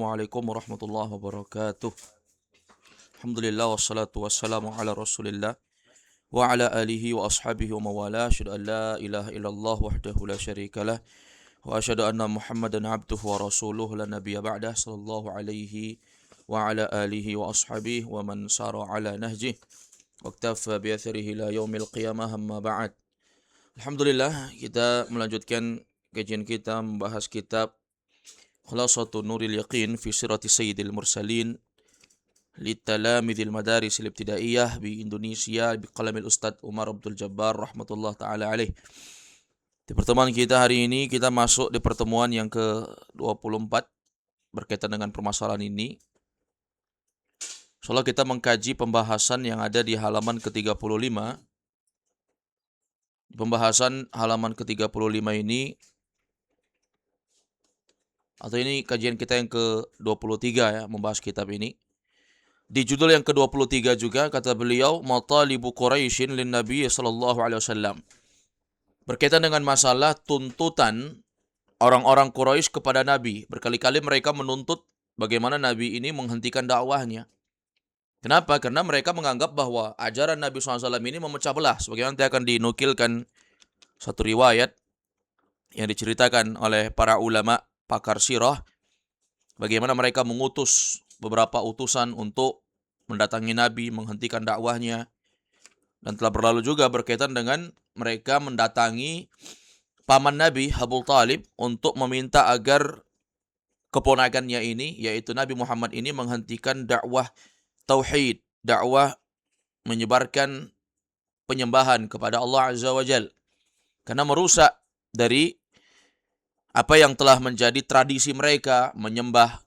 Assalamualaikum warahmatullahi wabarakatuh. Alhamdulillah wassalatu wassalamu ala Rasulillah wa ala alihi wa ashabihi wa mawala. Asyhadu an la ilaha illallah wahdahu la syarikalah wa asyhadu anna Muhammadan abduhu wa rasuluhu la nabiyya ba'dah sallallahu alaihi wa ala alihi wa ashabihi wa man sara ala nahjih wa iktafa bi atharihi ila yaumil qiyamah amma ba'd. Alhamdulillah, kita melanjutkan kajian kita membahas kitab Khulasatu Nuril Yaqin fi Sirati Sayyidil Mursalin Litalamidil Madaris Al-Ibtidaiyah bi Indonesia bi qalamil Ustaz Umar Abdul Jabbar rahmatullah taala alaih. Di pertemuan kita hari ini kita masuk di pertemuan yang ke-24 berkaitan dengan permasalahan ini. Soalnya kita mengkaji pembahasan yang ada di halaman ke-35. Pembahasan halaman ke-35 ini, atau ini kajian kita yang ke-23 ya, membahas kitab ini. Di judul yang ke-23 juga kata beliau, Matalibu Quraisyin lin Nabi sallallahu alaihi wasallam. Berkaitan dengan masalah tuntutan orang-orang Quraisy kepada Nabi. Berkali-kali mereka menuntut bagaimana Nabi ini menghentikan dakwahnya. Kenapa? Karena mereka menganggap bahwa ajaran Nabi SAW ini memecah belah. Sebagaimana nanti akan dinukilkan satu riwayat yang diceritakan oleh para ulama pakar sirah, bagaimana mereka mengutus beberapa utusan untuk mendatangi Nabi, menghentikan dakwahnya. Dan telah berlalu juga berkaitan dengan mereka mendatangi paman Nabi, Abu Talib, untuk meminta agar keponakannya ini, yaitu Nabi Muhammad ini, menghentikan dakwah tauhid, dakwah menyebarkan penyembahan kepada Allah Azza wa Jal. Karena merusak dari apa yang telah menjadi tradisi mereka, menyembah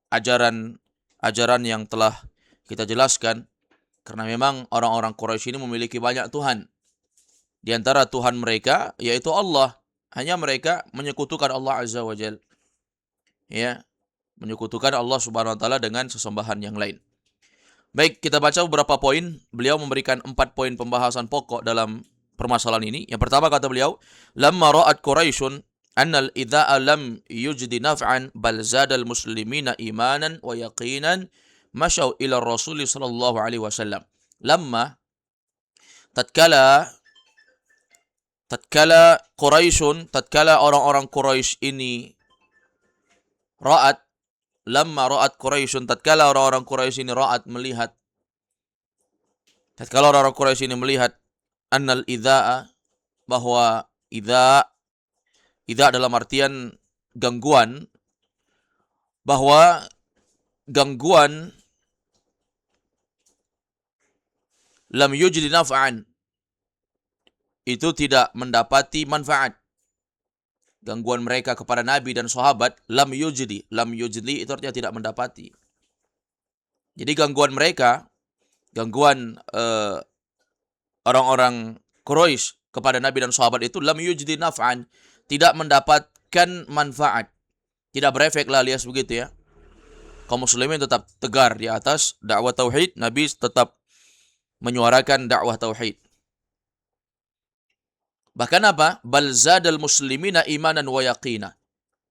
ajaran yang telah kita jelaskan. Karena memang orang-orang Quraisy ini memiliki banyak Tuhan. Di antara Tuhan mereka yaitu Allah. Hanya mereka menyekutukan Allah Azza wa Jal. Ya, menyekutukan Allah Subhanahu wa taala dengan sesembahan yang lain. Baik, kita baca beberapa poin. Beliau memberikan 4 poin pembahasan pokok dalam permasalahan ini. Yang pertama kata beliau, lamma ra'at Quraisyun annal idza'a lam yujdi naf'an bal zadal muslimina imanan wa yaqinan masyaw ila Rasul sallallahu alaihi wasallam. Lamma tatkala Quraisyun, tatkala orang-orang Quraisy ini lamma ra'at Quraisyun, tatkala orang-orang Quraisy ini melihat, tatkala orang-orang Quraisy ini melihat annal idza'a, bahwa idza dalam artian gangguan, bahwa gangguan lam yujdi naf'an, itu tidak mendapati manfaat. Gangguan mereka kepada Nabi dan sahabat, lam yujdi itu artinya tidak mendapati. Jadi gangguan mereka, gangguan orang-orang Quraisy kepada Nabi dan sahabat itu lam yujdi naf'an, tidak mendapatkan manfaat, tidak berefek lah, alias begitu ya. Kaum muslimin tetap tegar di atas dakwah tauhid, Nabi tetap menyuarakan dakwah tauhid. Bahkan apa? Bal zadal muslimina imanan wa yaqina.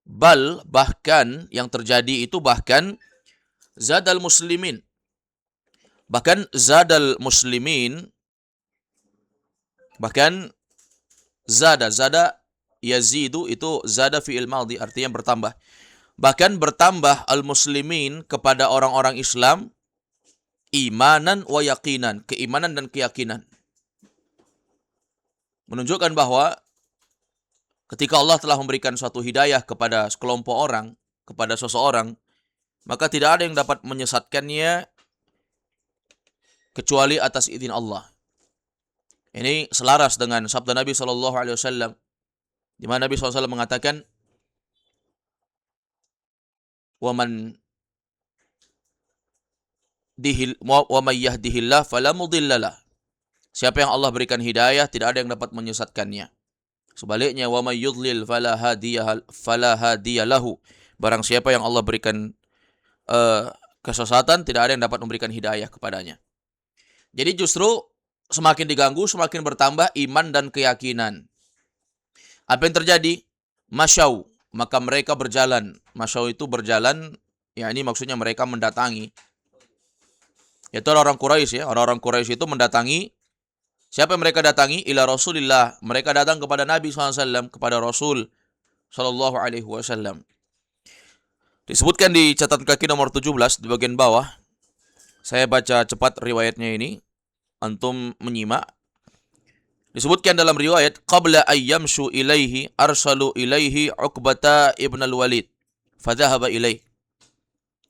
Bal, bahkan yang terjadi itu bahkan zadal muslimin. Bahkan zadal muslimin, bahkan zada yazidu, itu zada fi'il madhi, artinya bertambah. Bahkan bertambah al-muslimin kepada orang-orang Islam imanan wa yaqinan, keimanan dan keyakinan. Menunjukkan bahwa ketika Allah telah memberikan suatu hidayah kepada sekelompok orang, kepada seseorang, maka tidak ada yang dapat menyesatkannya kecuali atas izin Allah. Ini selaras dengan sabda Nabi SAW, di mana Nabi SAW mengatakan, wa man yahdihillah fala mudhillalah. Siapa yang Allah berikan hidayah, tidak ada yang dapat menyesatkannya. Sebaliknya, wa may yudlil fala hadiyalahu. Barang siapa yang Allah berikan kesesatan, tidak ada yang dapat memberikan hidayah kepadanya. Jadi justru semakin diganggu, semakin bertambah iman dan keyakinan. Apa yang terjadi? Masyaw, maka mereka berjalan. Masyaw itu berjalan Ya, ini maksudnya mereka mendatangi. Yaitu orang-orang Quraisy ya. Orang-orang Quraisy itu mendatangi. Siapa yang mereka datangi? Ila Rasulillah. Mereka datang kepada Nabi SAW, kepada Rasul Sallallahu Alaihi Wasallam. Disebutkan di catatan kaki nomor 17 di bagian bawah. Saya baca cepat riwayatnya ini. Antum menyimak. Disebutkan dalam riwayat, qabla ayyamshu ilaihi arsalu ilaihi Uqbata ibn al-Walid. Fadhahaba ilaih.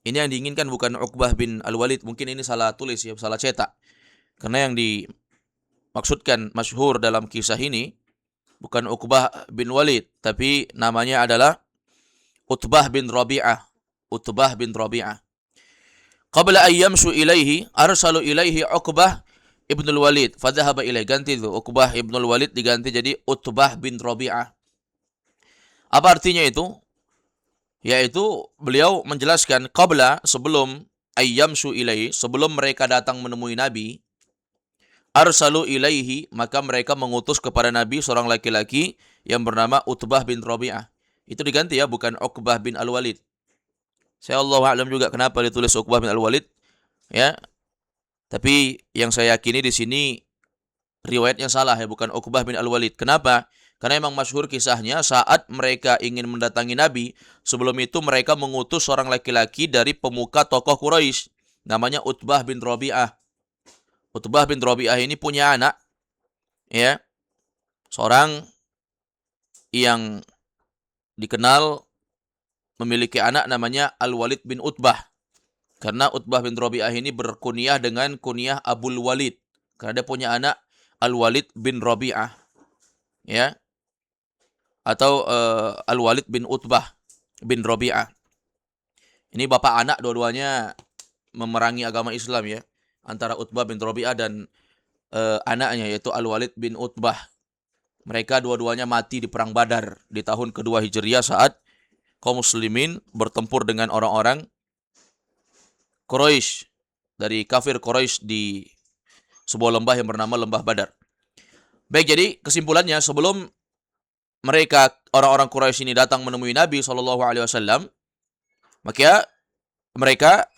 Ini yang diinginkan bukan Uqbah bin al-Walid. Mungkin ini salah tulis ya, salah cetak. Karena yang dimaksudkan masyhur dalam kisah ini bukan Uqbah bin Walid, tapi namanya adalah Utbah bin Rabi'ah. Utbah bin Rabi'ah. Qabla ayyamshu ilaihi arsalu ilaihi Uqbah ibn al-Walid. Fadhahaba ilaih. Ganti itu. Uqbah ibn al-Walid diganti jadi Utbah bin Rabi'ah. Apa artinya itu? Yaitu beliau menjelaskan qabla, sebelum ayyamshu ilaihi, sebelum mereka datang menemui Nabi, arsalu ilaihi, maka mereka mengutus kepada Nabi seorang laki-laki yang bernama Utbah bin Rabi'ah. Itu diganti ya, bukan Uqbah bin al-Walid. Saya Allahu a'lam juga kenapa ditulis Uqbah bin al-Walid ya. Tapi yang saya yakini di sini riwayatnya salah ya, bukan Uqbah bin al-Walid. Kenapa? Karena memang masyhur kisahnya saat mereka ingin mendatangi Nabi, sebelum itu mereka mengutus seorang laki-laki dari pemuka tokoh Quraisy, namanya Utbah bin Rabi'ah. Utbah bin Rabi'ah ini punya anak, ya, seorang yang dikenal memiliki anak namanya Al-Walid bin Utbah. Karena Utbah bin Rabi'ah ini berkunyah dengan kunyah Abul Walid. Karena dia punya anak Al-Walid bin Rabi'ah, ya, atau Al-Walid bin Utbah bin Rabi'ah. Ini bapak anak dua-duanya memerangi agama Islam ya. Antara Utbah bin Rabi'ah dan anaknya yaitu Al-Walid bin Utbah. Mereka dua-duanya mati di perang Badar di tahun kedua Hijriah saat kaum muslimin bertempur dengan orang-orang Quraisy, dari kafir Quraisy di sebuah lembah yang bernama Lembah Badar. Baik, jadi kesimpulannya sebelum mereka orang-orang Quraisy ini datang menemui Nabi SAW, maka mereka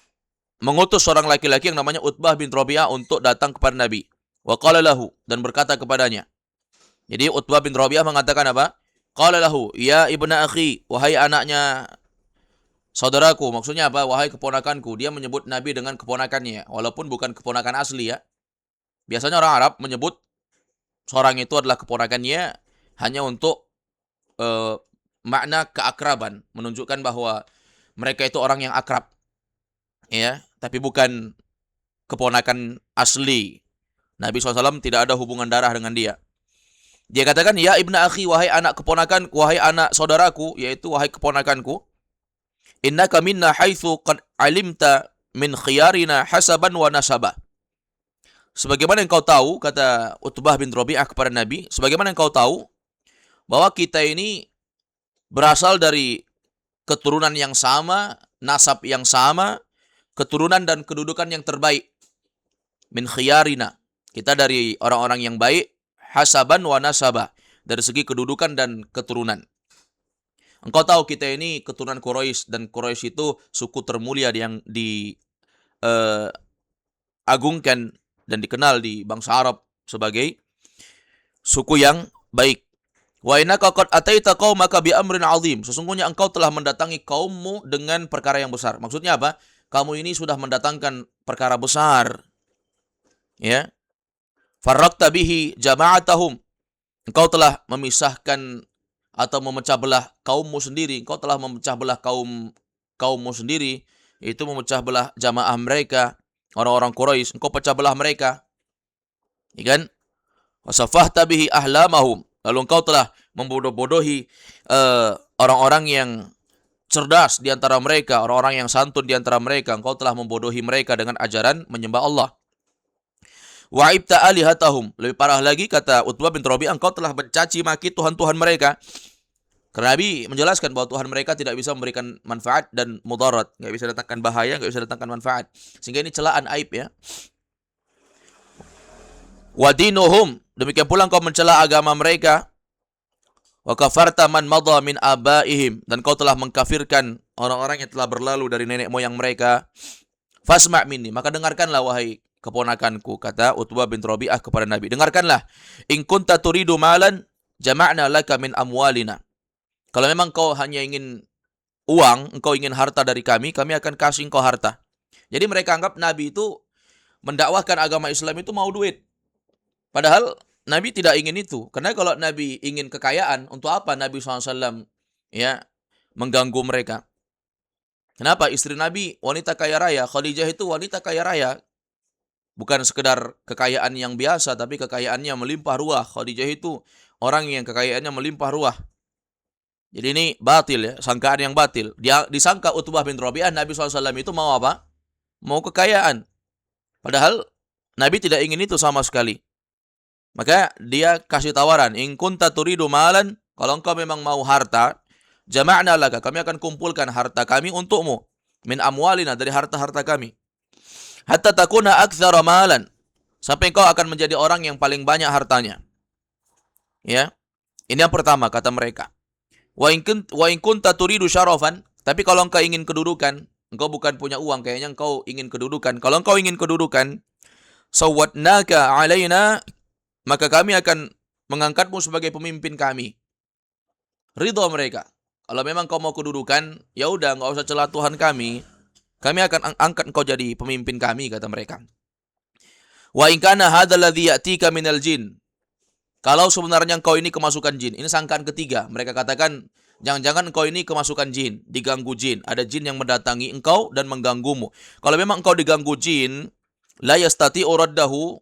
mengutus seorang laki-laki yang namanya Utbah bin Rabi'ah untuk datang kepada Nabi. Wa qala lahu, dan berkata kepadanya. Jadi Utbah bin Rabi'ah mengatakan apa? Qala lahu, ya ibna akhi, wahai anaknya saudaraku. Maksudnya apa? Wahai keponakanku. Dia menyebut Nabi dengan keponakannya, walaupun bukan keponakan asli ya. Biasanya orang Arab menyebut seorang itu adalah keponakannya hanya untuk makna keakraban, menunjukkan bahwa mereka itu orang yang akrab, ya, tapi bukan keponakan asli. Nabi SAW tidak ada hubungan darah dengan dia. Dia katakan, ya ibna akhi, wahai anak keponakan, wahai anak saudaraku, yaitu wahai keponakanku, innaka minna haitsu qad alimta min khiyarina hasaban wa nasaba. Sebagaimana yang kau tahu, kata Utbah bin Rabi'ah kepada Nabi, sebagaimana yang kau tahu bahwa kita ini berasal dari keturunan yang sama, nasab yang sama, keturunan dan kedudukan yang terbaik. Min khiyarina. Kita dari orang-orang yang baik, hasaban wa nasaba, dari segi kedudukan dan keturunan. Engkau tahu kita ini keturunan Quraisy, dan Quraisy itu suku termulia yang diagungkan dan dikenal di bangsa Arab sebagai suku yang baik. Wa innaka qad ataita qaumaka bi amrin 'azim. Sesungguhnya engkau telah mendatangi kaummu dengan perkara yang besar. Maksudnya apa? Kamu ini sudah mendatangkan perkara besar. Ya. Farraqta bihi jama'atahum. Engkau telah memisahkan atau memecah belah kaummu sendiri. Engkau telah memecah belah kaummu sendiri, yaitu memecah belah jamaah mereka, orang-orang Quraisy. Engkau pecah belah mereka. Ya kan? Wasafahta bihi ahlamahum. Lalu engkau telah membodoh-bodohi orang-orang yang cerdas di antara mereka, orang-orang yang santun di antara mereka. Engkau telah membodohi mereka dengan ajaran menyembah Allah. Wa'ibta alihatahum. Lebih parah lagi, kata Utbah bin Rabi'ah, engkau telah mencaci maki Tuhan-Tuhan mereka. Karena Nabi menjelaskan bahwa Tuhan mereka tidak bisa memberikan manfaat dan mudarat. Tidak bisa datangkan bahaya, tidak bisa datangkan manfaat. Sehingga ini celaan, aib ya. Wadinuhum. Demikian pula engkau mencela agama mereka. Wa kafarta man madha min abaihim, dan kau telah mengkafirkan orang-orang yang telah berlalu dari nenek moyang mereka. Fasma' minni, maka dengarkanlah wahai keponakanku, kata Utbah bin Rabi'ah kepada Nabi. Dengarkanlah. In kunta turidu malan jama'na laka min amwalina. Kalau memang kau hanya ingin uang, engkau ingin harta dari kami akan kasih engkau harta. Jadi mereka anggap Nabi itu mendakwahkan agama Islam itu mau duit. Padahal Nabi tidak ingin itu. Karena kalau Nabi ingin kekayaan, untuk apa Nabi SAW ya mengganggu mereka? Kenapa? Istri Nabi wanita kaya raya. Khadijah itu wanita kaya raya. Bukan sekedar kekayaan yang biasa, tapi kekayaannya melimpah ruah. Khadijah itu orang yang kekayaannya melimpah ruah. Jadi ini batil ya, sangkaan yang batil. Dia disangka Utbah bin Rabi'ah, Nabi SAW itu mau apa? Mau kekayaan. Padahal Nabi tidak ingin itu sama sekali. Maka dia kasih tawaran, in kunta turidu malan, kalau engkau memang mau harta, jama'na laka, kami akan kumpulkan harta kami untukmu, min amwalina, dari harta-harta kami. Hatta takuna aktsara malan, sampai engkau akan menjadi orang yang paling banyak hartanya. Ya. Ini yang pertama kata mereka. Wa in kunta turidu syarafan, tapi kalau engkau ingin kedudukan, engkau bukan punya uang, kayaknya engkau ingin kedudukan. Kalau engkau ingin kedudukan, sawwatnaka alaina, maka kami akan mengangkatmu sebagai pemimpin kami. Ridho mereka. Kalau memang kau mau kedudukan, ya udah, enggak usah celah Tuhan kami. Kami akan angkat engkau jadi pemimpin kami, kata mereka. Wa in kana hadzal ladzi ya'tika minal jin. Kalau sebenarnya engkau ini kemasukan jin. Ini sangkaan ketiga. Mereka katakan, jangan-jangan engkau ini kemasukan jin, diganggu jin. Ada jin yang mendatangi engkau dan mengganggumu. Kalau memang engkau diganggu jin, la yastati'u raddahu,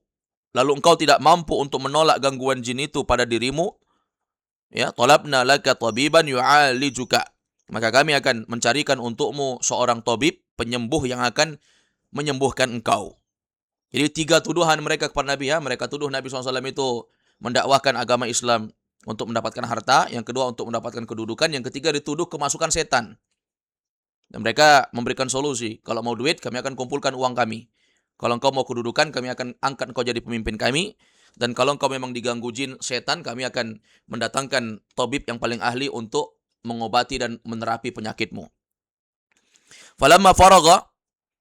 lalu engkau tidak mampu untuk menolak gangguan jin itu pada dirimu, ya, talabna laka tabiban yu'alijuka, maka kami akan mencarikan untukmu seorang tabib, penyembuh yang akan menyembuhkan engkau. Jadi 3 tuduhan mereka kepada Nabi ya. Mereka tuduh Nabi SAW itu mendakwahkan agama Islam untuk mendapatkan harta, yang kedua untuk mendapatkan kedudukan, yang ketiga dituduh kemasukan setan. Dan mereka memberikan solusi, kalau mau duit kami akan kumpulkan uang kami. Kalau engkau mau kedudukan, kami akan angkat engkau jadi pemimpin kami. Dan kalau engkau memang diganggu jin, setan, kami akan mendatangkan tabib yang paling ahli untuk mengobati dan menerapi penyakitmu. Falamma faragha,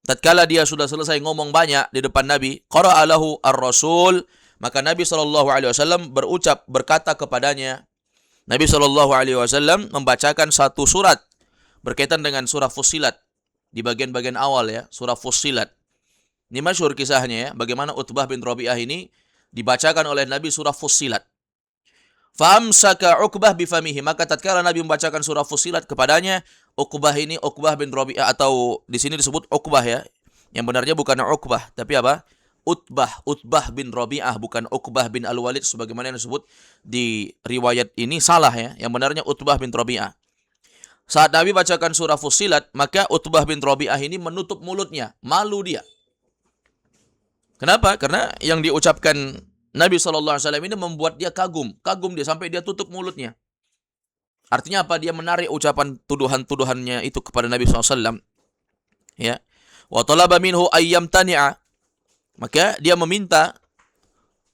tatkala dia sudah selesai ngomong banyak di depan Nabi, qara'a lahu ar-rasul, maka Nabi SAW berkata kepadanya, Nabi SAW membacakan satu surat berkaitan dengan surah Fussilat. Di bagian-bagian awal ya, surah Fussilat. Ini masyhur kisahnya ya, bagaimana Utbah bin Rabi'ah ini dibacakan oleh Nabi surah Fussilat. Famsaka Uqbah bifamihi, maka tatkala Nabi membacakan surah Fussilat kepadanya, Uqbah bin Rabi'ah, atau di sini disebut Uqbah ya. Yang benarnya bukan Uqbah, tapi apa? Utbah bin Rabi'ah, bukan Uqbah bin Al-Walid sebagaimana yang disebut di riwayat ini, salah ya. Yang benarnya Utbah bin Rabi'ah. Saat Nabi bacakan surah Fussilat, maka Utbah bin Rabi'ah ini menutup mulutnya, malu dia. Kenapa? Karena yang diucapkan Nabi SAW ini membuat dia kagum dia sampai dia tutup mulutnya. Artinya apa? Dia menarik ucapan tuduhan-tuduhannya itu kepada Nabi SAW. Ya. Wa talaba minhu ayyam tani'a. Maka dia meminta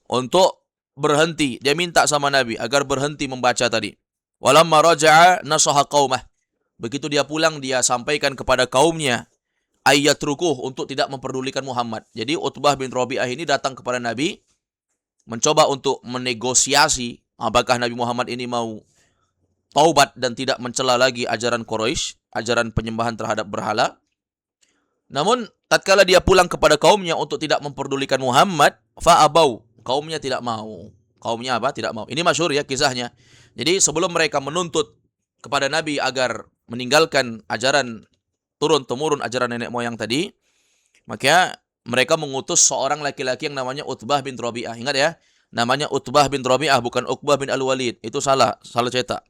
untuk berhenti. Dia minta sama Nabi agar berhenti membaca tadi. Walamma raja'a nasaha qaumah. Begitu dia pulang, dia sampaikan kepada kaumnya ayyatrukuh, untuk tidak memperdulikan Muhammad. Jadi Utbah bin Rabi'ah ini datang kepada Nabi, mencoba untuk menegosiasi apakah Nabi Muhammad ini mau taubat dan tidak mencela lagi ajaran Quraisy, ajaran penyembahan terhadap berhala. Namun tatkala dia pulang kepada kaumnya untuk tidak memperdulikan Muhammad, fa'abau, kaumnya tidak mau. Kaumnya apa? Tidak mau. Ini masyhur ya kisahnya. Jadi sebelum mereka menuntut kepada Nabi agar meninggalkan ajaran turun-temurun ajaran nenek moyang tadi, maka mereka mengutus seorang laki-laki yang namanya Utbah bin Rabi'ah. Ingat ya, namanya Utbah bin Rabi'ah, bukan Uqbah bin Al-Walid. Itu salah cetak.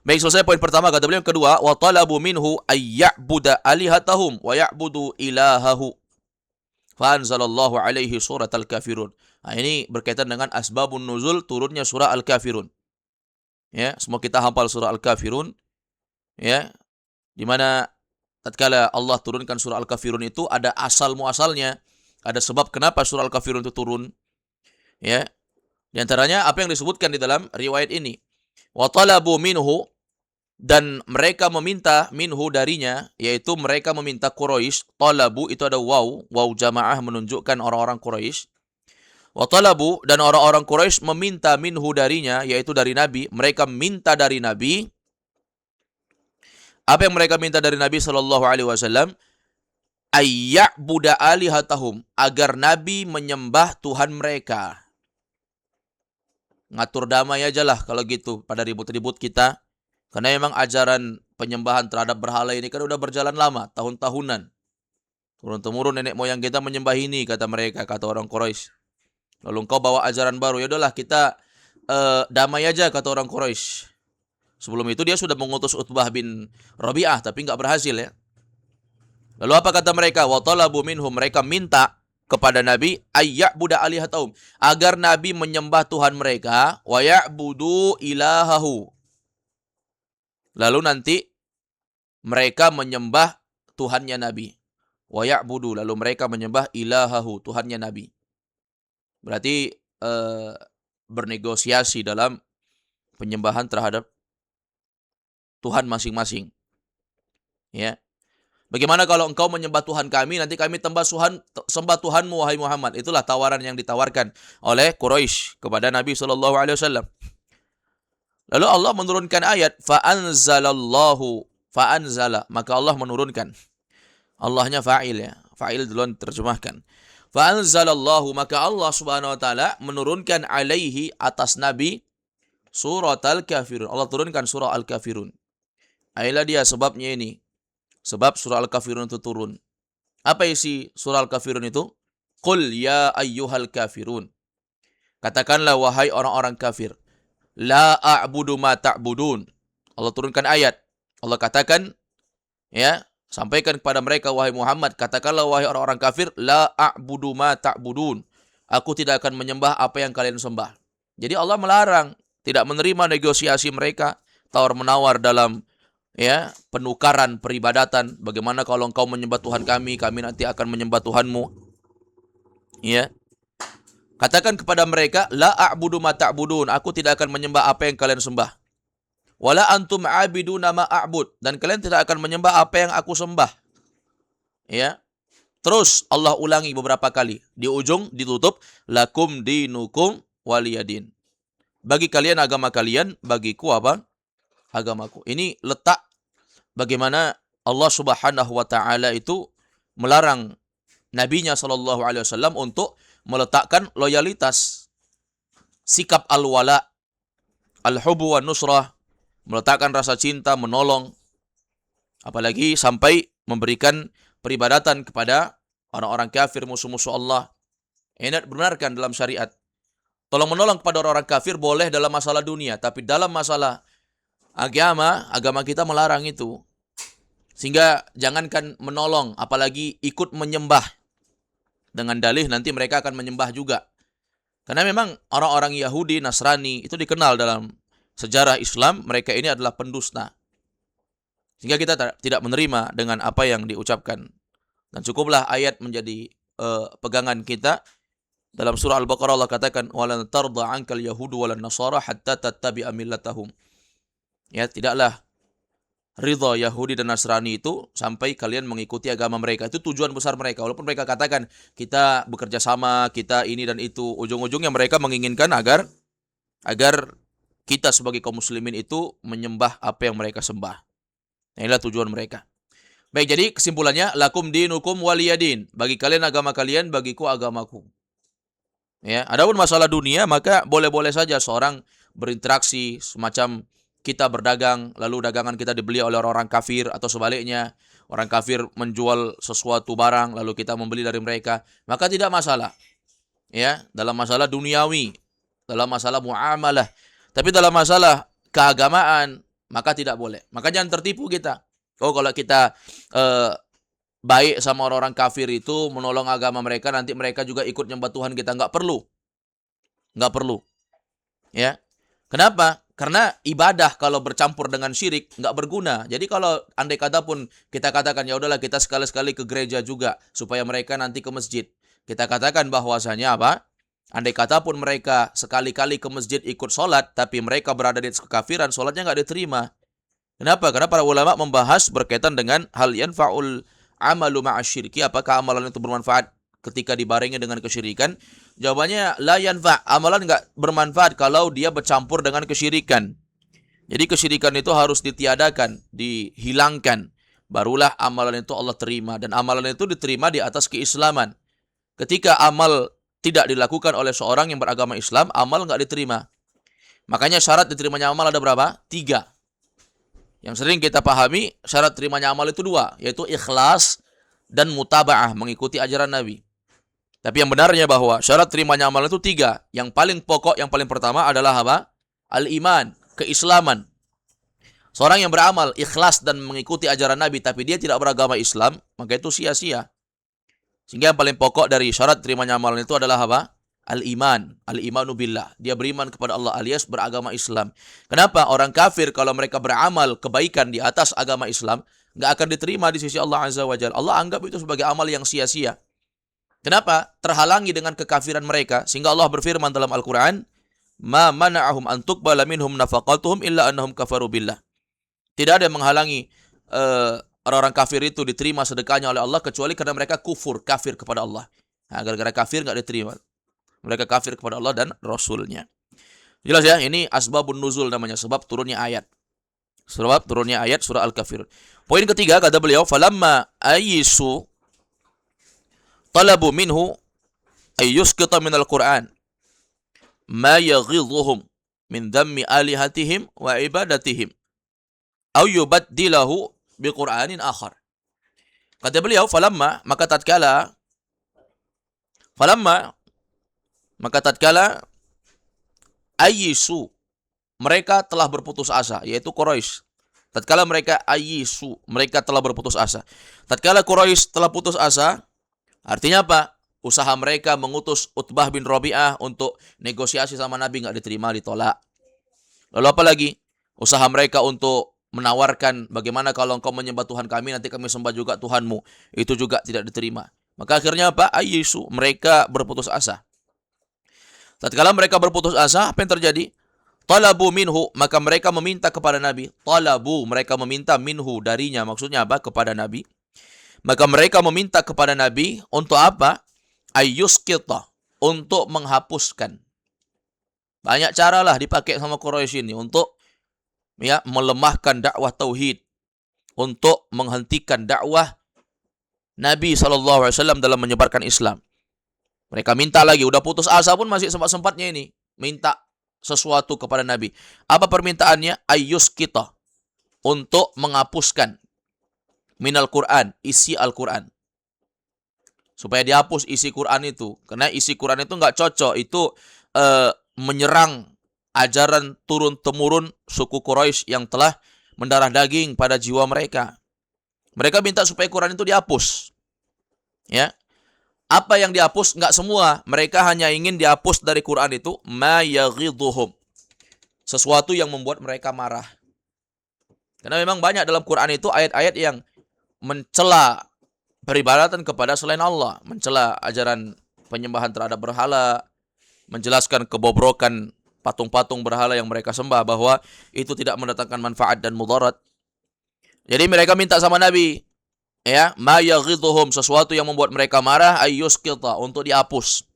Baik, selesai poin pertama. Kata beliau yang kedua, wa talabu minhu ayya'buda alihatahum wa ya'budu ilahahu. Fa anzalallahu alaihi surat Al-Kafirun. Nah, ini berkaitan dengan asbabun nuzul turunnya surah Al-Kafirun. Ya, semua kita hafal surah Al-Kafirun. Ya, di mana tatkala Allah turunkan surah Al-Kafirun itu ada asal muasalnya, ada sebab kenapa surah Al-Kafirun itu turun. Ya. Di antaranya apa yang disebutkan di dalam riwayat ini. Wa talabu minhu, dan mereka meminta minhu darinya, yaitu mereka meminta Quraisy. Talabu itu ada waw jamaah menunjukkan orang-orang Quraisy. Wa talabu, dan orang-orang Quraisy meminta minhu darinya, yaitu dari Nabi. Mereka minta dari Nabi. Apa yang mereka minta dari Nabi sallallahu alaihi wasallam? Ayya'buda alihatahum, agar Nabi menyembah Tuhan mereka. Ngatur damai aja lah kalau gitu pada ribut-ribut kita. Karena memang ajaran penyembahan terhadap berhala ini kan udah berjalan lama, tahun-tahunan. Turun-temurun nenek moyang kita menyembah ini, kata mereka, kata orang Quraisy. Lalu engkau bawa ajaran baru, ya udahlah kita damai aja, kata orang Quraisy. Sebelum itu dia sudah mengutus Utbah bin Rabi'ah, tapi nggak berhasil ya. Lalu apa kata mereka? Wa talabu minhum, mereka minta kepada Nabi ayya'buda alihatahum, agar Nabi menyembah Tuhan mereka, wa ya'budu ilahahu. Lalu nanti mereka menyembah Tuhannya Nabi. Wa ya'budu, lalu mereka menyembah ilahahu, Tuhannya Nabi. Berarti bernegosiasi dalam penyembahan terhadap Tuhan masing-masing. Ya. Bagaimana kalau engkau menyembah Tuhan kami, nanti kami sembah Tuhanmu, wahai Muhammad. Itulah tawaran yang ditawarkan oleh Quraisy kepada Nabi SAW. Lalu Allah menurunkan ayat, fa'anzala, maka Allah menurunkan. Allahnya fa'il ya, fa'il duluan terjemahkan. Fa'anzalallahu, maka Allah subhanahu wa ta'ala menurunkan alaihi, atas Nabi, surat Al-Kafirun. Allah turunkan surah Al-Kafirun. Ayolah dia sebabnya ini. Sebab surah Al-Kafirun itu turun. Apa isi surah Al-Kafirun itu? Qul ya ayyuhal kafirun. Katakanlah wahai orang-orang kafir. La a'budu ma ta'budun. Allah turunkan ayat. Allah katakan, ya, sampaikan kepada mereka wahai Muhammad, katakanlah wahai orang-orang kafir, la a'budu ma ta'budun. Aku tidak akan menyembah apa yang kalian sembah. Jadi Allah melarang, tidak menerima negosiasi mereka, tawar-menawar dalam penukaran peribadatan. Bagaimana kalau engkau menyembah Tuhan kami nanti akan menyembah Tuhanmu. Ya. Katakan kepada mereka, la a'budu ma ta'budun, aku tidak akan menyembah apa yang kalian sembah. Wala antum a'biduna ma a'bud, dan kalian tidak akan menyembah apa yang aku sembah. Ya. Terus Allah ulangi beberapa kali. Di ujung ditutup, lakum dinukum waliyadin. Bagi kalian agama kalian, bagiku apa? Agamaku. Ini letak bagaimana Allah Subhanahu wa taala itu melarang nabinya sallallahu alaihi wasallam untuk meletakkan loyalitas, sikap al-wala, al-hubbu wan nusrah, meletakkan rasa cinta, menolong, apalagi sampai memberikan peribadatan kepada orang-orang kafir, musuh-musuh Allah. Ini dibenarkan dalam syariat. Tolong menolong kepada orang-orang kafir boleh dalam masalah dunia, tapi dalam masalah agama kita melarang itu. Sehingga jangankan menolong, apalagi ikut menyembah. Dengan dalih nanti mereka akan menyembah juga. Karena memang orang-orang Yahudi, Nasrani itu dikenal dalam sejarah Islam, mereka ini adalah pendusta. Sehingga kita tidak menerima dengan apa yang diucapkan. Dan cukuplah ayat menjadi pegangan kita. Dalam surah Al-Baqarah Allah katakan, "Walan tarda 'ankal yahudu walan nasara hatta tattabi'a millatahum." Ya, tidaklah ridha Yahudi dan Nasrani itu sampai kalian mengikuti agama mereka. Itu tujuan besar mereka. Walaupun mereka katakan kita bekerja sama, kita ini dan itu, ujung-ujungnya mereka menginginkan agar kita sebagai kaum muslimin itu menyembah apa yang mereka sembah. Nah, inilah tujuan mereka. Baik, jadi kesimpulannya, lakum dinukum waliyadin. Bagi kalian agama kalian, bagiku agamaku. Ya, adapun masalah dunia, maka boleh-boleh saja seorang berinteraksi semacam kita berdagang, lalu dagangan kita dibeli oleh orang-orang kafir, atau sebaliknya, orang kafir menjual sesuatu barang, lalu kita membeli dari mereka, maka tidak masalah. Ya, dalam masalah duniawi, dalam masalah muamalah. Tapi dalam masalah keagamaan, maka tidak boleh. Maka jangan tertipu kita. Oh, kalau kita baik sama orang-orang kafir itu, menolong agama mereka, nanti mereka juga ikut nyembah Tuhan kita. Nggak perlu. Nggak perlu. Ya. Kenapa? Karena ibadah kalau bercampur dengan syirik nggak berguna. Jadi kalau andai kata pun kita katakan ya udahlah kita sekali-sekali ke gereja juga supaya mereka nanti ke masjid. Kita katakan bahwasanya apa? Andai kata pun mereka sekali-kali ke masjid ikut sholat, tapi mereka berada di atas kekafiran, sholatnya nggak diterima. Kenapa? Karena para ulama membahas berkaitan dengan hal yanfa'ul amalu ma'asyirki. Apakah amalan itu bermanfaat ketika dibarengi dengan kesyirikan? Jawabannya la yanfa'. Amalan nggak bermanfaat kalau dia bercampur dengan kesyirikan. Jadi kesyirikan itu harus ditiadakan, dihilangkan. Barulah amalan itu Allah terima. Dan amalan itu diterima di atas keislaman. Ketika amal tidak dilakukan oleh seorang yang beragama Islam, amal nggak diterima. Makanya syarat diterimanya amal ada berapa? 3. Yang sering kita pahami, syarat terimanya amal itu 2, yaitu ikhlas dan mutaba'ah, mengikuti ajaran Nabi. Tapi yang benarnya bahwa syarat terimanya amal itu 3. Yang paling pokok, yang paling pertama adalah apa? Al-iman, keislaman. Seorang yang beramal ikhlas dan mengikuti ajaran Nabi, tapi dia tidak beragama Islam, maka itu sia-sia. Sehingga yang paling pokok dari syarat terimanya amalan itu adalah apa? Al-iman, al-imanu billah. Dia beriman kepada Allah alias beragama Islam. Kenapa? Orang kafir kalau mereka beramal kebaikan di atas agama Islam, nggak akan diterima di sisi Allah Azza wa Jalla. Allah anggap itu sebagai amal yang sia-sia. Kenapa? Terhalangi dengan kekafiran mereka. Sehingga Allah berfirman dalam Al-Quran, Ma mana'ahum an tuqbala minhum nafaqatuhum illa annahum kafaru billah. Tidak ada yang menghalangi orang-orang kafir itu diterima sedekahnya oleh Allah kecuali karena mereka kafir kepada Allah. Nah, gara-gara kafir nggak diterima. Mereka kafir kepada Allah dan Rasulnya. Jelas ya, ini asbabun nuzul namanya, sebab turunnya ayat. Sebab turunnya ayat surah Al-Kafirun. Poin ketiga, kata beliau, falamma ayyisu talabu minhu ayyusqita minal Qur'an ma yaghidhuhum min dhammi alihatihim wa ibadatihim aw yubaddilahu biqur'anin akhar. Kata beliau, falamma, maka tatkala ayyisu, mereka telah berputus asa, yaitu Quraisy. Tatkala mereka ayyisu, mereka telah berputus asa. Tatkala Quraisy telah putus asa, artinya apa? Usaha mereka mengutus Utbah bin Rabi'ah untuk negosiasi sama Nabi nggak diterima, ditolak. Lalu apa lagi? Usaha mereka untuk menawarkan bagaimana kalau engkau menyembah Tuhan kami, nanti kami sembah juga Tuhanmu. Itu juga tidak diterima. Maka akhirnya apa? Ayyisu, mereka berputus asa. Tatkala mereka berputus asa, apa yang terjadi? Talabu minhu, maka mereka meminta kepada Nabi. Talabu, mereka meminta minhu, darinya. Maksudnya apa? Kepada Nabi. Maka mereka meminta kepada Nabi untuk apa? Ayyusqita, untuk menghapuskan. Banyak caralah dipakai sama Quraisy ini untuk melemahkan dakwah tauhid, untuk menghentikan dakwah Nabi SAW dalam menyebarkan Islam. Mereka minta lagi, udah putus asa pun masih sempat-sempatnya ini minta sesuatu kepada Nabi. Apa permintaannya? Ayyusqita, untuk menghapuskan minal Quran, isi Al-Quran. Supaya dihapus isi Quran itu. Karena isi Quran itu nggak cocok. Itu menyerang ajaran turun-temurun suku Quraisy yang telah mendarah daging pada jiwa mereka. Mereka minta supaya Quran itu dihapus. Ya. Apa yang dihapus? Nggak semua. Mereka hanya ingin dihapus dari Quran itu ma yaghidhuhum, sesuatu yang membuat mereka marah. Karena memang banyak dalam Quran itu ayat-ayat yang mencela peribadatan kepada selain Allah, mencela ajaran penyembahan terhadap berhala, menjelaskan kebobrokan patung-patung berhala yang mereka sembah, bahwa itu tidak mendatangkan manfaat dan mudarat. Jadi mereka minta sama Nabi, ya, ma yaghidhuhum, sesuatu yang membuat mereka marah, ayyusqita, untuk dihapus.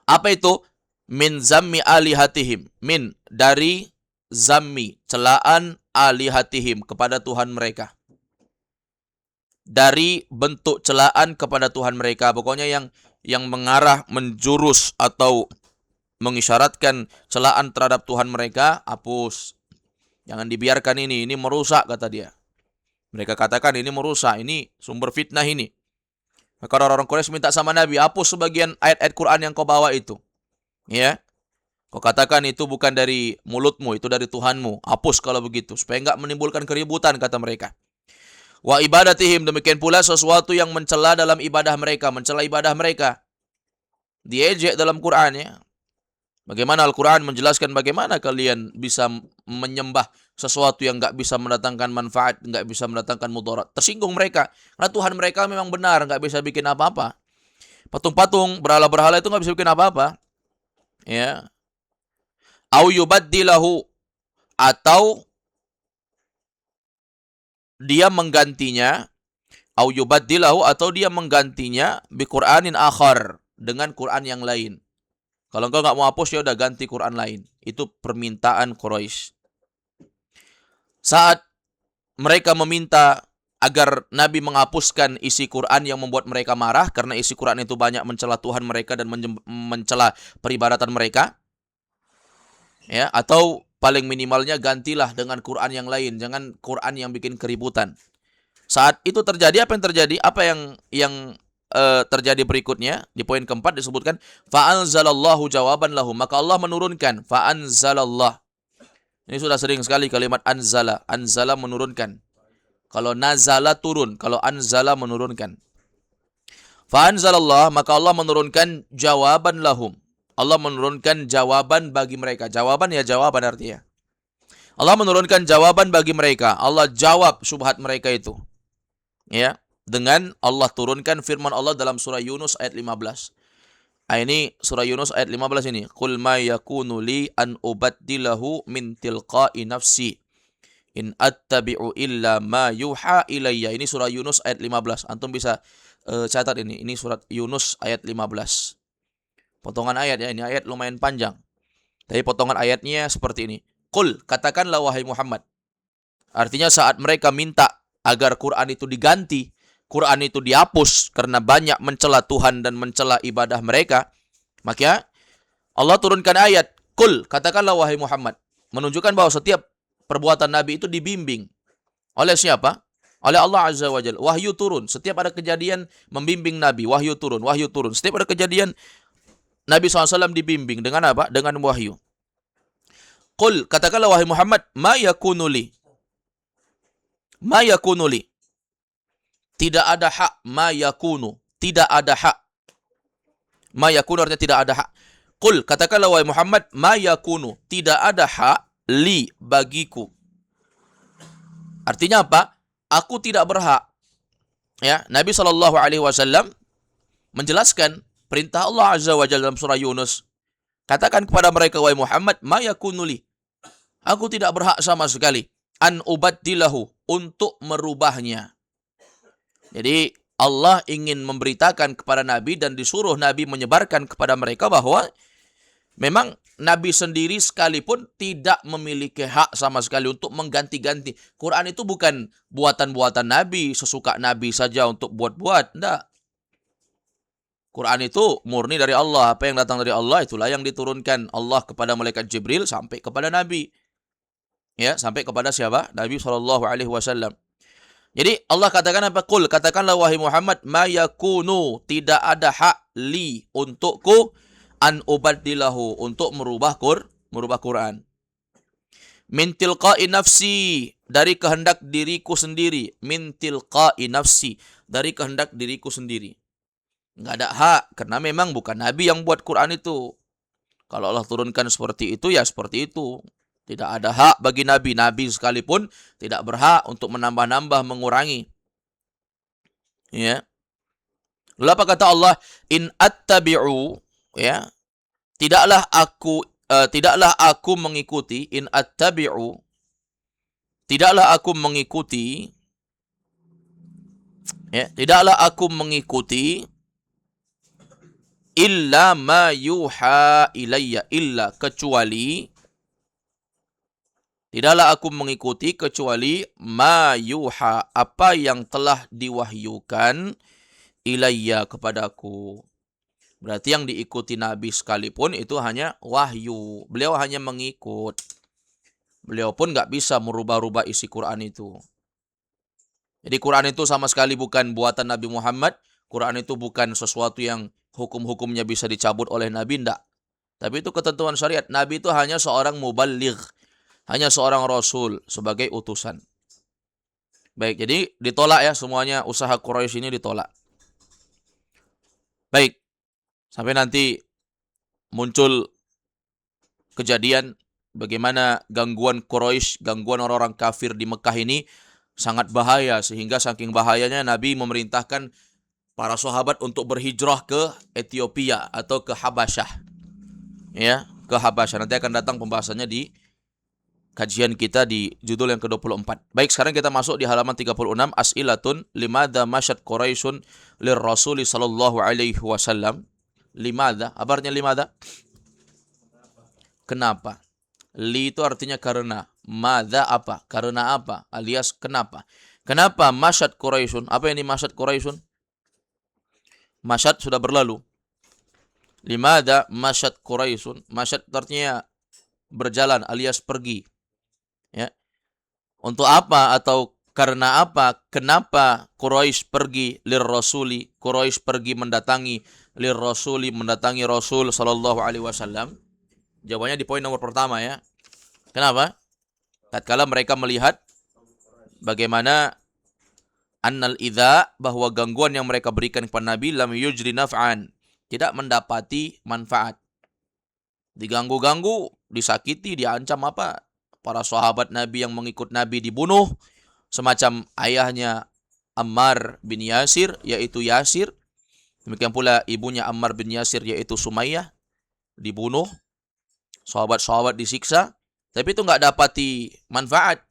Apa itu? Min zammi alihatihim, min, dari zammi, celaan, alihatihim, kepada Tuhan mereka. Dari bentuk celaan kepada Tuhan mereka, pokoknya yang mengarah, menjurus atau mengisyaratkan celaan terhadap Tuhan mereka, hapus. Jangan dibiarkan ini merusak, kata dia. Mereka katakan ini merusak, ini sumber fitnah ini. Maka orang-orang Quraisy minta sama Nabi, hapus sebagian ayat-ayat Quran yang kau bawa itu. Ya. Kau katakan itu bukan dari mulutmu, itu dari Tuhanmu. Hapus kalau begitu, supaya enggak menimbulkan keributan, kata mereka. Wa ibadatihim, demikian pula sesuatu yang mencela dalam ibadah mereka, mencela ibadah mereka. Diejek dalam Quran, ya. Bagaimana Al-Quran menjelaskan bagaimana kalian bisa menyembah sesuatu yang nggak bisa mendatangkan manfaat, nggak bisa mendatangkan mudarat. Tersinggung mereka. Karena Tuhan mereka memang benar, nggak bisa bikin apa-apa. Patung-patung, berhala-berhala itu nggak bisa bikin apa-apa. Ya. Au yubaddilahu, atau dia menggantinya, au yubaddilahu, atau dia menggantinya bi Qur'anin akhar, dengan Quran yang lain. Kalau engkau nggak mau hapus, ya udah ganti Quran lain. Itu permintaan Quraisy. Saat mereka meminta agar Nabi menghapuskan isi Quran yang membuat mereka marah, karena isi Quran itu banyak mencela Tuhan mereka dan mencela peribadatan mereka, ya, atau paling minimalnya gantilah dengan Quran yang lain, jangan Quran yang bikin keributan. Saat itu terjadi, apa yang terjadi? Apa yang terjadi berikutnya? Di poin keempat disebutkan fa'anzalallahu jawaban lahum, maka Allah menurunkan. Fa'anzalallah, ini sudah sering sekali kalimat anzala. Anzala menurunkan. Kalau nazala turun, kalau anzala menurunkan. Fa'anzalallah, maka Allah menurunkan jawaban lahum. Allah menurunkan jawaban bagi mereka. Jawaban ya jawaban artinya. Allah menurunkan jawaban bagi mereka. Allah jawab syubhat mereka itu. Ya, dengan Allah turunkan firman Allah dalam surah Yunus ayat 15. Ini surah Yunus ayat 15 ini. Qul ma yakunu li an ubaddilahu min tilqa'i nafsi. In attabi'u illa ma yuha ilayya. Ini surah Yunus ayat 15. Antum bisa catat ini. Ini surat Yunus ayat 15. Potongan ayat ya. Ini ayat lumayan panjang. Tapi potongan ayatnya seperti ini. Qul, katakanlah wahai Muhammad. Artinya saat mereka minta agar Quran itu diganti, Quran itu dihapus karena banyak mencela Tuhan dan mencela ibadah mereka, maka Allah turunkan ayat, Qul, katakanlah wahai Muhammad, menunjukkan bahwa setiap perbuatan Nabi itu dibimbing. Oleh siapa? Oleh Allah Azza wa Jalla. Wahyu turun. Setiap ada kejadian membimbing Nabi, wahyu turun, wahyu turun. Setiap ada kejadian Nabi SAW dibimbing dengan apa? Dengan wahyu. Qul, katakanlah wahai Muhammad, ma yakunu li. Ma yakunu li. Tidak ada hak. Ma yakunu. Tidak ada hak. Ma yakunu artinya tidak ada hak. Qul, katakanlah wahai Muhammad, ma yakunu. Tidak ada hak li bagiku. Artinya apa? Aku tidak berhak. Ya, Nabi SAW menjelaskan perintah Allah Azza wa Jalla dalam surah Yunus. Katakan kepada mereka, wahai Muhammad, ma yakunu li. Aku tidak berhak sama sekali. An ubaddilahu, untuk merubahnya. Jadi Allah ingin memberitakan kepada Nabi dan disuruh Nabi menyebarkan kepada mereka bahwa memang Nabi sendiri sekalipun tidak memiliki hak sama sekali untuk mengganti-ganti. Quran itu bukan buatan-buatan Nabi, sesuka Nabi saja untuk buat-buat. Tidak. Quran itu murni dari Allah. Apa yang datang dari Allah itulah yang diturunkan Allah kepada malaikat Jibril sampai kepada Nabi. Ya, sampai kepada siapa? Nabi SAW. Jadi Allah katakan apa? Qul, katakanlah wahai Muhammad, ma yakunu, tidak ada hak li untukku an ubaddilahu, untuk merubah Quran. Min tilqa'i nafsi, dari kehendak diriku sendiri. Min tilqa'i nafsi, dari kehendak diriku sendiri. Enggak ada hak, karena memang bukan Nabi yang buat Quran itu. Kalau Allah turunkan seperti itu, ya seperti itu. Tidak ada hak bagi Nabi. Nabi sekalipun tidak berhak untuk menambah-nambah, mengurangi. Ya. Lalu apa kata Allah? In attabi'u, ya. Tidaklah aku mengikuti, in attabi'u. Tidaklah aku mengikuti, ya, tidaklah aku mengikuti illa ma yuha ilayya, illa, kecuali, tidaklah aku mengikuti kecuali ma yuha, apa yang telah diwahyukan ilayya, kepadaku. Berarti yang diikuti Nabi sekalipun itu hanya wahyu. Beliau hanya mengikut. Beliau pun nggak bisa merubah-rubah isi Quran itu. Jadi Quran itu sama sekali bukan buatan Nabi Muhammad. Quran itu bukan sesuatu yang hukum-hukumnya bisa dicabut oleh Nabi, enggak. Tapi itu ketentuan syariat. Nabi itu hanya seorang muballigh. Hanya seorang Rasul sebagai utusan. Baik, jadi ditolak ya semuanya, usaha Quraisy ini ditolak. Baik, sampai nanti muncul kejadian bagaimana gangguan Quraisy, gangguan orang-orang kafir di Mekah ini sangat bahaya. Sehingga saking bahayanya Nabi memerintahkan para sahabat untuk berhijrah ke Ethiopia atau ke Habasyah. Ya, ke Habasyah. Nanti akan datang pembahasannya di kajian kita di judul yang ke-24. Baik, sekarang kita masuk di halaman 36. As'ilatun limadha masyad Quraisyun lirrasuli sallallahu alaihi wasallam. Limadha, apa artinya limadha? Kenapa? Li itu artinya karena. Madha apa? Karena apa? Alias kenapa? Kenapa masyad Quraisyun? Apa yang dimaksud Quraisyun? Masyad sudah berlalu. Limadha masyad Quraisyun? Masyad artinya berjalan alias pergi. Ya. Untuk apa atau karena apa? Kenapa Quraisy pergi lirrasuli? Quraisy pergi mendatangi lirrasuli, mendatangi Rasul sallallahu alaihi wasallam. Jawabannya di poin nomor pertama ya. Kenapa? Tatkala mereka melihat bagaimana annal idza, bahwa gangguan yang mereka berikan kepada Nabi lam yujri naf'an, tidak mendapati manfaat. Diganggu-ganggu, disakiti, diancam apa? Para sahabat Nabi yang mengikut Nabi dibunuh, semacam ayahnya Ammar bin Yasir, yaitu Yasir. Demikian pula ibunya Ammar bin Yasir, yaitu Sumayyah, dibunuh. Sahabat-sahabat disiksa, tapi itu nggak dapati manfaat.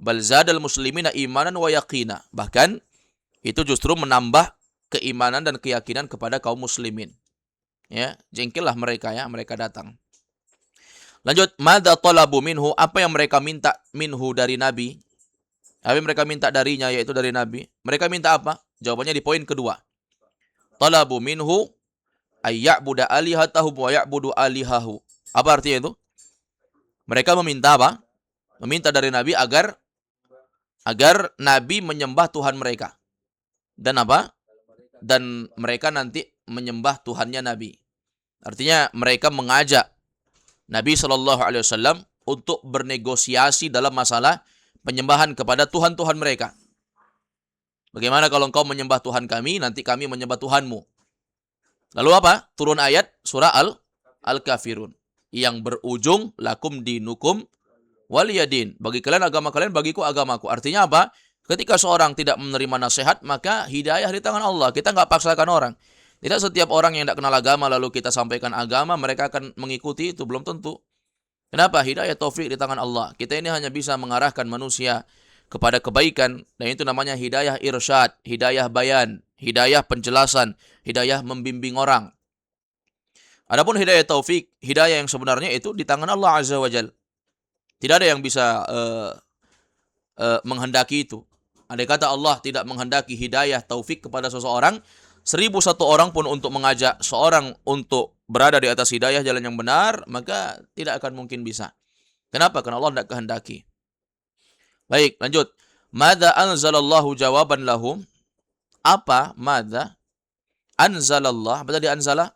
Bal zadal muslimina imanan wa yaqina. Bahkan itu justru menambah keimanan dan keyakinan kepada kaum muslimin. Ya, jengkellah mereka ya, mereka datang. Lanjut, madza talabu minhu, apa yang mereka minta minhu dari Nabi? Apa yang mereka minta darinya, yaitu dari Nabi? Mereka minta apa? Jawabannya di poin kedua. Talabu minhu ayya'budu alihatahum wa ya'budu alihahu. Apa artinya itu? Mereka meminta apa? Meminta dari Nabi agar Nabi menyembah Tuhan mereka. Dan apa? Dan mereka nanti menyembah Tuhannya Nabi. Artinya mereka mengajak Nabi SAW untuk bernegosiasi dalam masalah penyembahan kepada Tuhan-Tuhan mereka. Bagaimana kalau engkau menyembah Tuhan kami, nanti kami menyembah Tuhanmu. Lalu apa? Turun ayat surah Al-Kafirun yang berujung lakum dinukum waliyadin. Bagi kalian agama kalian, bagiku agamaku. Artinya apa? Ketika seorang tidak menerima nasihat, maka hidayah di tangan Allah. Kita nggak paksakan orang. Tidak setiap orang yang tidak kenal agama lalu kita sampaikan agama, mereka akan mengikuti itu. Belum tentu. Kenapa? Hidayah taufik di tangan Allah. Kita ini hanya bisa mengarahkan manusia kepada kebaikan. Dan itu namanya hidayah irsyad, hidayah bayan, hidayah penjelasan, hidayah membimbing orang. Adapun hidayah taufik, hidayah yang sebenarnya itu di tangan Allah Azza wa Jalla. Tidak ada yang bisa menghendaki itu. Andai kata Allah tidak menghendaki hidayah taufik kepada seseorang, 1001 orang pun untuk mengajak seorang untuk berada di atas hidayah jalan yang benar, maka tidak akan mungkin bisa. Kenapa? Karena Allah tidak kehendaki. Baik, lanjut. Madza anzalallahu jawaban lahum? Apa? Madza anzalallah? Apa tadi anzala?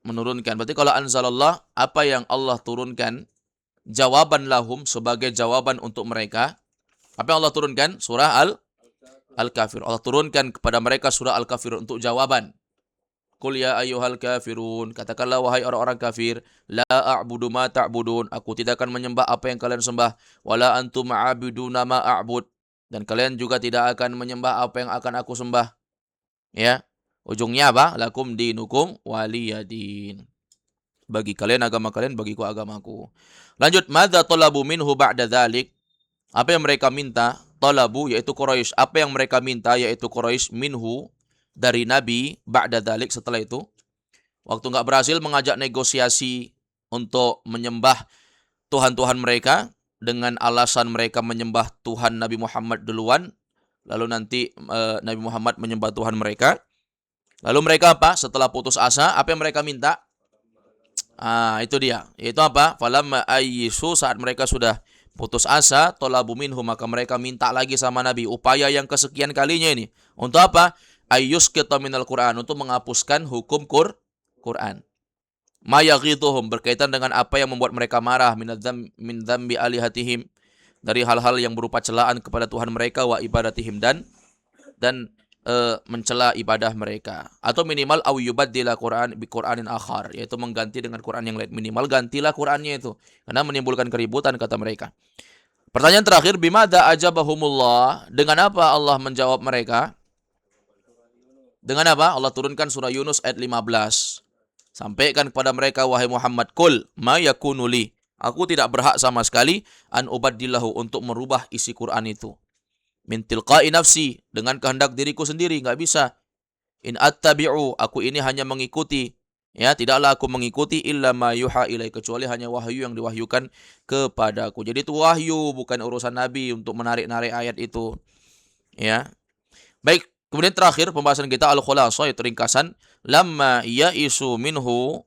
Menurunkan. Berarti kalau anzalallah, apa yang Allah turunkan? Jawaban lahum, sebagai jawaban untuk mereka. Apa yang Allah turunkan? Surah Al-Kafir. Allah turunkan kepada mereka surah Al-Kafir untuk jawaban. Qul ya ayyuhal kafirun, katakanlah wahai orang-orang kafir, la a'budu ma ta'budun, aku tidak akan menyembah apa yang kalian sembah, wala antum a'buduna ma a'bud, dan kalian juga tidak akan menyembah apa yang akan aku sembah. Ya. Ujungnya apa? Lakum dinukum waliyadin. Bagi kalian agama kalian, bagiku agamaku. Lanjut, madza talabu minhu ba'da dzalik? Apa yang mereka minta? Talabu, yaitu Quraisy. Apa yang mereka minta, yaitu Quraisy, minhu, dari Nabi, ba'da dzalik, setelah itu. Waktu enggak berhasil mengajak negosiasi untuk menyembah Tuhan-Tuhan mereka, dengan alasan mereka menyembah Tuhan Nabi Muhammad duluan, lalu nanti Nabi Muhammad menyembah Tuhan mereka. Lalu mereka apa? Setelah putus asa, apa yang mereka minta? Itu dia. Itu apa? Falamma ayyisu, saat mereka sudah putus asa, talabu minhu, maka mereka minta lagi sama Nabi. Upaya yang kesekian kalinya ini. Untuk apa? Ayyusqita minal Qur'an, untuk menghapuskan hukum Qur'an. Ma yaghidhuhum, berkaitan dengan apa yang membuat mereka marah, min dzambi alihatihim, dari hal-hal yang berupa celaan kepada Tuhan mereka, wa ibadatihim, dan mencela ibadah mereka. Atau minimal au yubaddila Qur'an bi Qur'anin akhar, yaitu mengganti dengan Qur'an yang lain. Minimal gantilah Qur'annya itu, karena menimbulkan keributan, kata mereka. Pertanyaan terakhir, bimadza ajabahumullah, dengan apa Allah menjawab mereka? Dengan apa? Allah turunkan surah Yunus ayat 15. Sampaikan kepada mereka, wahai Muhammad, qul ma yakunu li. Aku tidak berhak sama sekali an ubaddilahu untuk merubah isi Quran itu. Min tilqa'i nafsi, dengan kehendak diriku sendiri, enggak bisa. In attabi'u, aku ini hanya mengikuti. Ya, tidaklah aku mengikuti illa ma yuha ilai, kecuali hanya wahyu yang diwahyukan kepadaku. Jadi itu wahyu, bukan urusan Nabi untuk menarik-narik ayat itu. Ya. Baik, kemudian terakhir pembahasan kita al-khulasa, yaitu ringkasan, lamma ya'isu minhu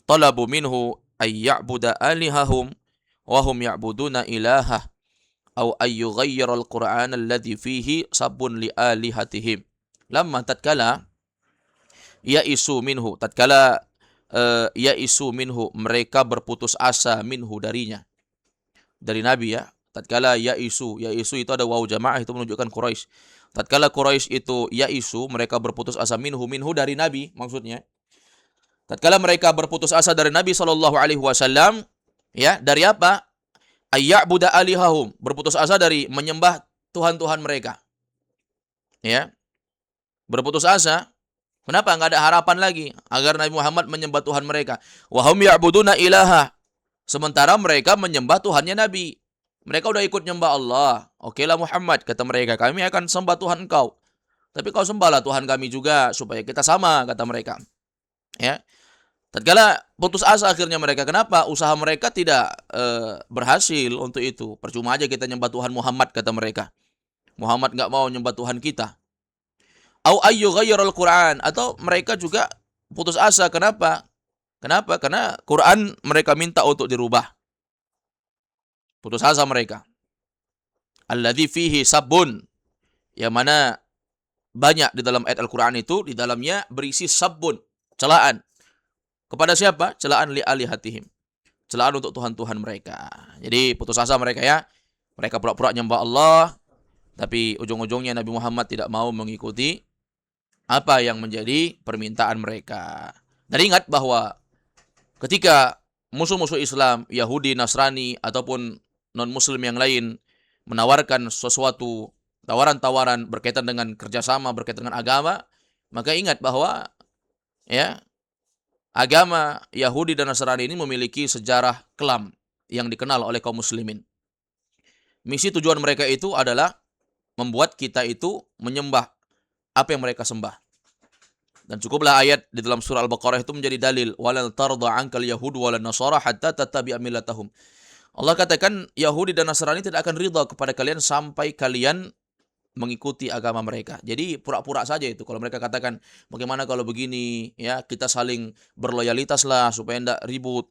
talabu minhu ay ya'buda alihahum wa hum ya'buduna ilahah aw ay yughayyira al-Qur'an alladhi fihi sabbun li alihatihim. Lamma tatkala ya'isu minhu, tatkala ya'isu minhu, mereka berputus asa minhu darinya, dari Nabi ya. Tatkala ya'isu itu ada waw jamaah, itu menunjukkan Quraisy. Tatkala Quraisy itu ya'isu, mereka berputus asa minhu dari Nabi maksudnya. Tatkala mereka berputus asa dari Nabi sallallahu alaihi wasallam, ya, dari apa? Ayya'buda alihahum, berputus asa dari menyembah tuhan-tuhan mereka. Ya. Berputus asa. Kenapa? Enggak ada harapan lagi agar Nabi Muhammad menyembah Tuhan mereka. Wa hum ya'buduna ilaha. Sementara mereka menyembah Tuhannya Nabi. Mereka udah ikut nyembah Allah. Oke lah Muhammad, kata mereka, kami akan sembah Tuhan engkau. Tapi kau sembahlah Tuhan kami juga supaya kita sama, kata mereka. Ya. Tatkala putus asa akhirnya mereka. Kenapa? Usaha mereka tidak berhasil untuk itu. Percuma aja kita nyembah Tuhan Muhammad, kata mereka. Muhammad enggak mau nyembah Tuhan kita. Au ayyu ghayyaral Qur'an, atau mereka juga putus asa. Kenapa? Karena Quran mereka minta untuk dirubah. Putus asa mereka. Alladzi fihi sabbun, yang mana banyak di dalam ayat Al-Qur'an itu, di dalamnya berisi sabbun, celaan. Kepada siapa? Celaan li alihatihim. Celaan untuk Tuhan-Tuhan mereka. Jadi putus asa mereka ya. Mereka pura-pura nyembah Allah, tapi ujung-ujungnya Nabi Muhammad tidak mau mengikuti apa yang menjadi permintaan mereka. Dan ingat bahwa ketika musuh-musuh Islam, Yahudi, Nasrani, ataupun non-Muslim yang lain menawarkan sesuatu tawaran-tawaran berkaitan dengan kerjasama, berkaitan dengan agama, maka ingat bahwa ya, agama Yahudi dan Nasrani ini memiliki sejarah kelam yang dikenal oleh kaum muslimin. Misi tujuan mereka itu adalah membuat kita itu menyembah apa yang mereka sembah. Dan cukuplah ayat di dalam surah Al-Baqarah itu menjadi dalil. Walan tarda ankal yahud walan nasara hatta tattabi'a millatahum. Allah katakan Yahudi dan Nasrani tidak akan ridha kepada kalian sampai kalian mengikuti agama mereka. Jadi pura-pura saja itu. Kalau mereka katakan bagaimana kalau begini, ya kita saling berloyalitas lah supaya tidak ribut.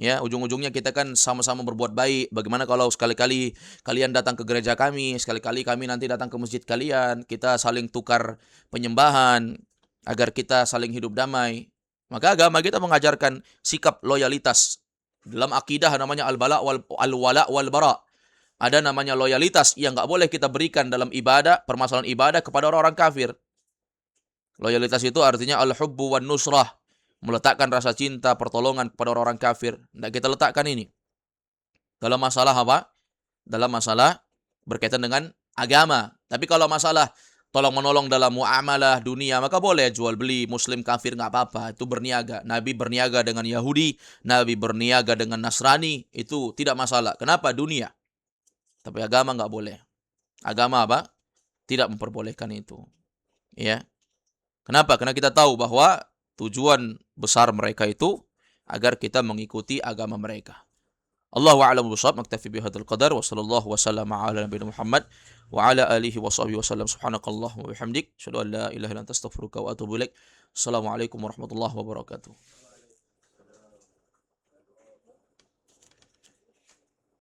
Ya, ujung-ujungnya kita kan sama-sama berbuat baik. Bagaimana kalau sekali-kali kalian datang ke gereja kami, sekali-kali kami nanti datang ke masjid kalian, kita saling tukar penyembahan agar kita saling hidup damai. Maka agama kita mengajarkan sikap loyalitas. Dalam akidah namanya al-wala wal bara. Ada namanya loyalitas yang enggak boleh kita berikan dalam ibadah, permasalahan ibadah kepada orang-orang kafir. Loyalitas itu artinya al-hubbu wan nusrah. Meletakkan rasa cinta, pertolongan kepada orang-orang kafir. Tidak kita letakkan ini. Dalam masalah apa? Dalam masalah berkaitan dengan agama. Tapi kalau masalah tolong-menolong dalam muamalah dunia, maka boleh jual beli muslim kafir, nggak apa-apa. Itu berniaga. Nabi berniaga dengan Yahudi, Nabi berniaga dengan Nasrani. Itu tidak masalah. Kenapa? Dunia. Tapi agama nggak boleh. Agama apa? Tidak memperbolehkan itu. Ya. Kenapa? Karena kita tahu bahwa tujuan besar mereka itu agar kita mengikuti agama mereka. Allahu a'lamu bishawab. Naktafi bihadzal qadar wa sallallahu wasallam ala nabiyina Muhammad wa ala alihi wa sahbihi wasallam. Subhanakallahumma wa bihamdik, asyhadu an la ilaha illa anta astaghfiruka wa atubu ilaik. Assalamualaikum warahmatullahi wabarakatuh.